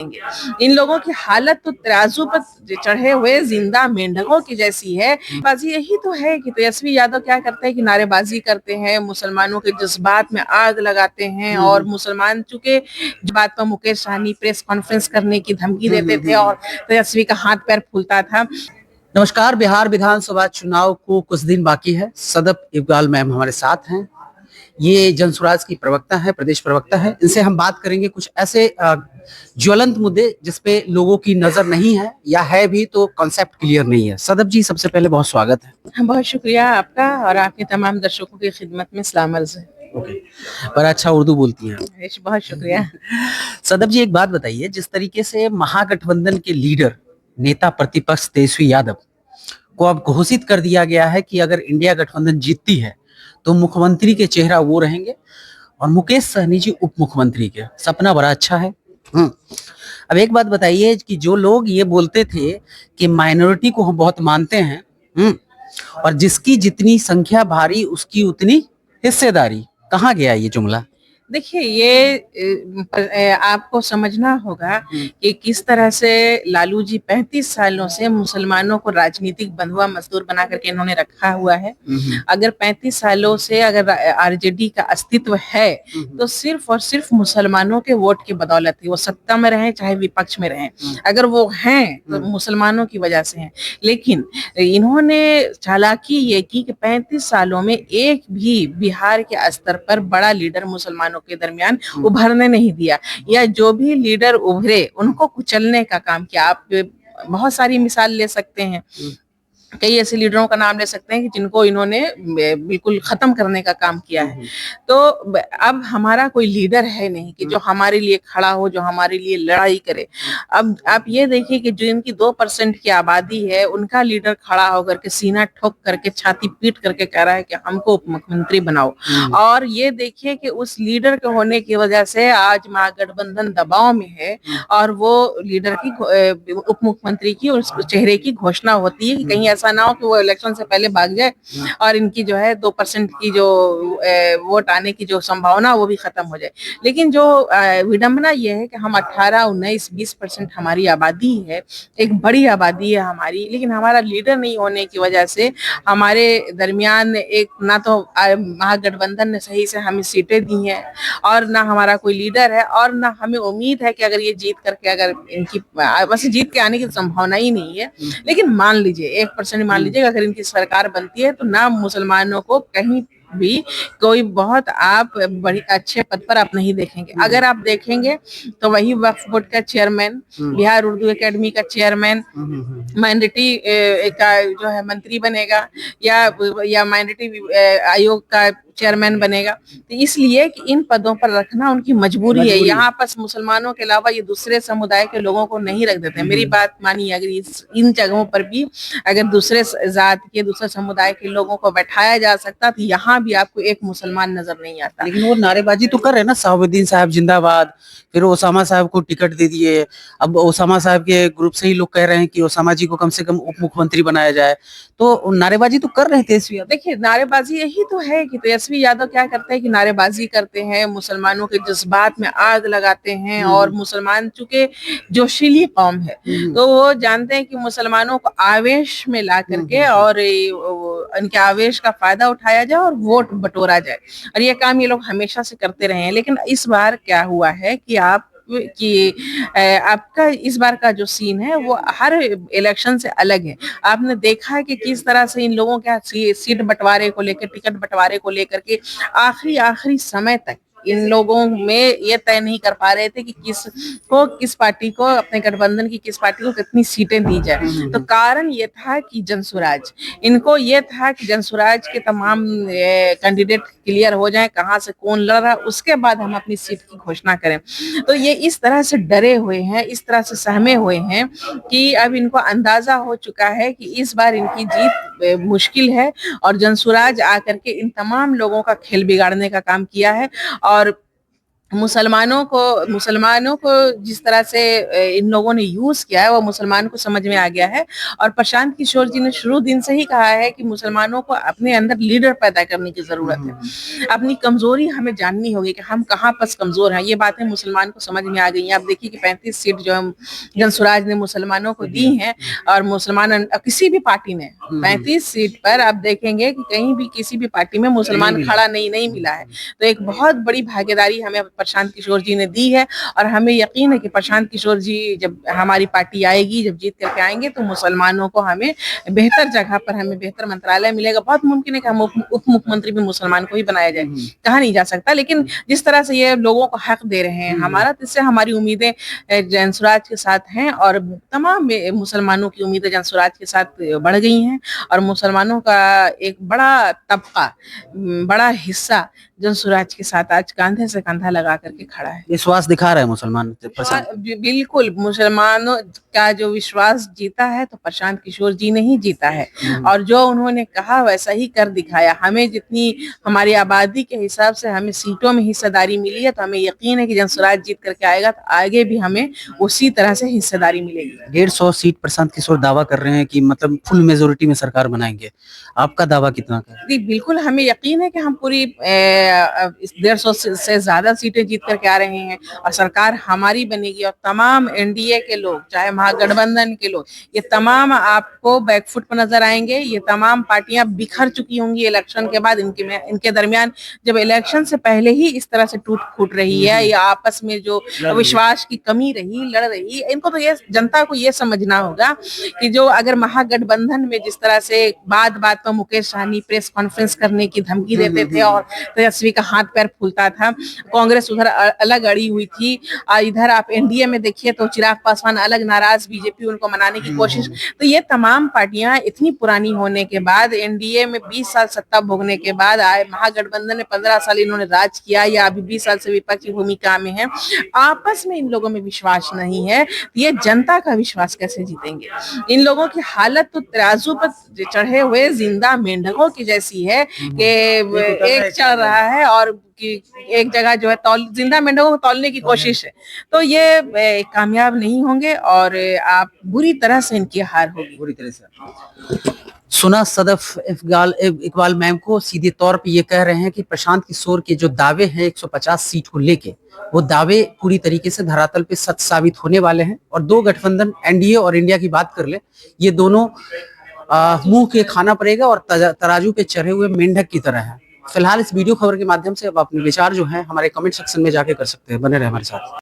इन लोगों की हालत तो तराजू पर चढ़े हुए जिंदा मेंढकों की जैसी है। बाजी यही तो है कि तेजस्वी यादव क्या करते हैं कि नारेबाजी करते हैं, मुसलमानों के जज्बात में आग लगाते हैं और मुसलमान चूंकि बात पर मुकेश सहनी प्रेस कॉन्फ्रेंस करने की धमकी देते थे और तेजस्वी का हाथ पैर फूलता था। नमस्कार। बिहार विधानसभा चुनाव को कुछ दिन बाकी है। सदब इकबाल मैम हमारे साथ हैं। ये जनसुराज की प्रवक्ता है, प्रदेश प्रवक्ता है। इनसे हम बात करेंगे कुछ ऐसे ज्वलंत मुद्दे जिसपे लोगों की नजर नहीं है या है भी तो कॉन्सेप्ट क्लियर नहीं है। सदब जी, सबसे पहले बहुत स्वागत है। बहुत शुक्रिया आपका और आपके तमाम दर्शकों की खिदमत में सलाम अर्ज़ है। ओके, पर अच्छा उर्दू बोलती हैं। बहुत शुक्रिया। सदब जी, एक बात बताइए, जिस तरीके से महागठबंधन के लीडर नेता प्रतिपक्ष तेजस्वी यादव को अब घोषित कर दिया गया है कि अगर इंडिया गठबंधन जीतती है तो मुख्यमंत्री के चेहरा वो रहेंगे और मुकेश सहनी जी उप मुख्यमंत्री के। सपना बड़ा अच्छा है। अब एक बात बताइए कि जो लोग ये बोलते थे कि माइनॉरिटी को हम बहुत मानते हैं, और जिसकी जितनी संख्या भारी उसकी उतनी हिस्सेदारी, कहाँ गया ये जुमला? देखिए, ये आपको समझना होगा कि किस तरह से लालू जी 35 सालों से मुसलमानों को राजनीतिक बंधुआ मजदूर बना करके इन्होंने रखा हुआ है। अगर 35 सालों से अगर आरजेडी का अस्तित्व है तो सिर्फ और सिर्फ मुसलमानों के वोट की बदौलत है। वो सत्ता में रहे चाहे विपक्ष में रहे, अगर वो हैं तो मुसलमानों की वजह से हैं। लेकिन इन्होंने चालाकी ये की कि 35 सालों में एक भी बिहार के स्तर पर बड़ा लीडर मुसलमानों के दरमियान उभरने नहीं दिया, या जो भी लीडर उभरे उनको कुचलने का काम किया। आप बहुत सारी मिसाल ले सकते हैं, कई ऐसे लीडरों का नाम ले सकते हैं कि जिनको इन्होंने बिल्कुल खत्म करने का काम किया है। तो अब हमारा कोई लीडर है नहीं कि जो हमारे लिए खड़ा हो, जो हमारे लिए लड़ाई करे। अब आप ये देखिए कि जो इनकी 2% की आबादी है, उनका लीडर खड़ा होकर के सीना ठोक करके छाती पीट करके कह रहा है कि हमको उप मुख्यमंत्री बनाओ। और ये देखिए कि उस लीडर के होने की वजह से आज महागठबंधन दबाव में है और वो लीडर की उप मुख्यमंत्री की और चेहरे की घोषणा होती है कि कहीं ऐसा ना हो कि वो इलेक्शन से पहले भाग जाए और इनकी जो है 2% की जो वोट आने की जो संभावना वो भी खत्म हो जाए। लेकिन जो विडंबना ये है कि हम 18, 19, 20% हमारी आबादी है, एक बड़ी आबादी है हमारी, लेकिन हमारा लीडर नहीं होने की वजह से हमारे दरमियान एक ना तो महागठबंधन ने सही से हमें सीटें दी हैं और ना हमारा कोई लीडर है और ना हमें उम्मीद है कि अगर ये जीत करके, अगर इनकी वैसे जीत के आने की संभावना ही नहीं है, लेकिन मान लीजिए 1% मान लीजिए अगर इनकी सरकार बनती है तो ना मुसलमानों को कहीं भी कोई बहुत आप बड़ी अच्छे पद पर आप नहीं देखेंगे। अगर आप देखेंगे तो वही वक्फ बोर्ड का चेयरमैन, बिहार उर्दू एकेडमी का चेयरमैन, माइनॉरिटी का जो है मंत्री बनेगा या माइनॉरिटी आयोग का चेयरमैन बनेगा। तो इसलिए कि इन पदों पर रखना उनकी मजबूरी है। यहाँ पर मुसलमानों के अलावा ये दूसरे समुदाय के लोगों को नहीं रख देते। मेरी बात मानिए, अगर इन जगहों पर भी अगर दूसरे जात के, दूसरे समुदाय के लोगों को बैठाया जा सकता तो यहाँ भी आपको एक मुसलमान नजर नहीं आता। लेकिन वो नारेबाजी तो कर रहे हैं ना, साहबुद्दीन साहब जिंदाबाद, फिर ओसामा साहब को टिकट दे दिए। अब ओसामा साहब के ग्रुप से ही लोग कह रहे हैं कि ओसामा जी को कम से कम उप मुख्यमंत्री बनाया जाए। तो नारेबाजी तो कर रहे हैं तेजस्वी यादव। देखिए, नारेबाजी यही तो है कि तेजस्वी यादव क्या करते हैं कि नारेबाजी करते हैं, मुसलमानों के जज्बात में आग लगाते हैं और मुसलमान चूंकि जोशीली कौम है तो वो जानते हैं कि मुसलमानों को आवेश में ला करके और इनके आवेश का फायदा उठाया जाए और वोट बटोरा जाए, और ये काम ये लोग हमेशा से करते रहे हैं। लेकिन इस बार क्या हुआ है कि आपका इस बार का जो सीन है वो हर इलेक्शन से अलग है। आपने देखा है कि किस तरह से इन लोगों के सीट बंटवारे को लेकर, टिकट बंटवारे को लेकर के आखिरी समय तक इन लोगों में ये तय नहीं कर पा रहे थे कि किस पार्टी को, अपने गठबंधन की किस पार्टी को कितनी सीटें दी जाए। तो कारण ये था कि जनसुराज, इनको ये था कि जनसुराज के तमाम कैंडिडेट क्लियर हो जाएं, कहां से कौन लड़ रहा है, उसके बाद हम अपनी सीट की घोषणा करें। तो ये इस तरह से डरे हुए हैं, इस तरह से सहमे हुए हैं कि अब इनको अंदाजा हो चुका है कि इस बार इनकी जीत मुश्किल है और जनसुराज आकर के इन तमाम लोगों का खेल बिगाड़ने का काम किया है। और मुसलमानों को जिस तरह से इन लोगों ने यूज किया है वो मुसलमान को समझ में आ गया है। और प्रशांत किशोर जी ने शुरू दिन से ही कहा है कि मुसलमानों को अपने अंदर लीडर पैदा करने की जरूरत है। अपनी कमजोरी हमें जाननी होगी कि हम कहाँ पर कमजोर हैं। ये बातें मुसलमान को समझ में आ गई हैं। आप देखिए कि 35 सीट जो हम जनसुराज ने मुसलमानों को दी हैं और मुसलमान किसी भी पार्टी ने 35 सीट पर आप देखेंगे कि कहीं भी किसी भी पार्टी में मुसलमान खड़ा नहीं मिला है। तो एक बहुत बड़ी भागीदारी हमें प्रशांत किशोर जी ने दी है और हमें यकीन है कि प्रशांत किशोर जी जब हमारी पार्टी आएगी, जब जीत करके आएंगे तो मुसलमानों को हमें बेहतर जगह पर हमें बेहतर मंत्रालय मिलेगा। बहुत मुमकिन है कि हम उप मुख्यमंत्री भी मुसलमान को ही बनाया जाए, कहा नहीं जा सकता। लेकिन जिस तरह से ये लोगों को हक दे रहे हैं हमारा, तो इससे हमारी उम्मीदें जनसुराज के साथ हैं और तमाम मुसलमानों की उम्मीदें जनसुराज के साथ बढ़ गई हैं। और मुसलमानों का एक बड़ा तबका, बड़ा हिस्सा जनसुराज के साथ आज कंधे से कंधा लगा करके खड़ा है। विश्वास दिखा रहे हैं मुसलमान बिल्कुल, मुसलमानों का जो विश्वास जीता है तो प्रशांत किशोर जी ने ही जीता है और जो उन्होंने कहा वैसा ही कर दिखाया। हमें जितनी हमारी आबादी के हिसाब से हमें सीटों में हिस्सेदारी मिली है तो हमें यकीन है कि जनसुराज जीत करके आएगा तो आगे भी हमें उसी तरह से हिस्सेदारी मिलेगी। 150 सीट प्रशांत किशोर दावा कर रहे हैं कि मतलब फुल मेजोरिटी में सरकार बनाएंगे। आपका दावा कितना का? जी बिल्कुल, हमें यकीन है कि हम पूरी 150 से ज्यादा सीटें जीत करके आ रहे हैं और सरकार हमारी बनेगी। और तमाम एनडीए के लोग, चाहे महागठबंधन के लोग, ये तमाम आपको बैकफुट पर नजर आएंगे। ये तमाम पार्टियां बिखर चुकी होंगी इलेक्शन के बाद। इनके दरमियान जब इलेक्शन से पहले ही इस तरह से टूट फूट रही है या आपस में जो विश्वास की कमी रही, लड़ रही, इनको तो ये जनता को ये समझना होगा कि जो अगर महागठबंधन में जिस तरह से बात बात पर मुकेश सहनी प्रेस कॉन्फ्रेंस करने की धमकी देते थे और तेजस्वी का हाथ पैर फूलता था, कांग्रेस उधर अलग अड़ी हुई थी, इधर आप एनडीए में देखिए तो चिराग पासवान अलग नाराज, बीजेपी उनको मनाने की कोशिश। तो ये तमाम पार्टियां इतनी पुरानी होने के बाद, एनडीए में 20 साल सत्ता भोगने के बाद आए, महागठबंधन ने 15 साल इन्होंने राज किया या अभी 20 साल से विपक्षी भूमिका में है, आपस में इन लोगों में विश्वास नहीं है, ये जनता का विश्वास कैसे जीतेंगे। इन लोगों की हालत तो तराजू पर चढ़े हुए जिंदा मेंढकों की जैसी है कि एक चढ़ रहा है और कि एक जगह जो है जिंदा मेंढकों को तौलने की कोशिश है। तो ये कामयाब नहीं होंगे और आप बुरी तरह से इनकी हार होगी। बुरी तरह से सुना सदफ इकबाल मैम को सीधे तौर पे ये कह रहे हैं कि प्रशांत किशोर के जो दावे हैं 150 सीट को लेके, वो दावे पूरी तरीके से धरातल पे सच साबित होने वाले हैं। और दो गठबंधन एनडीए और इंडिया की बात कर ले, ये दोनों मुंह के खाना पड़ेगा और तराजू पे चढ़े हुए मेंढक की तरह है। फिलहाल इस वीडियो खबर के माध्यम से अब अपने विचार जो है हमारे कमेंट सेक्शन में जाके कर सकते हैं। बने रहे हमारे साथ।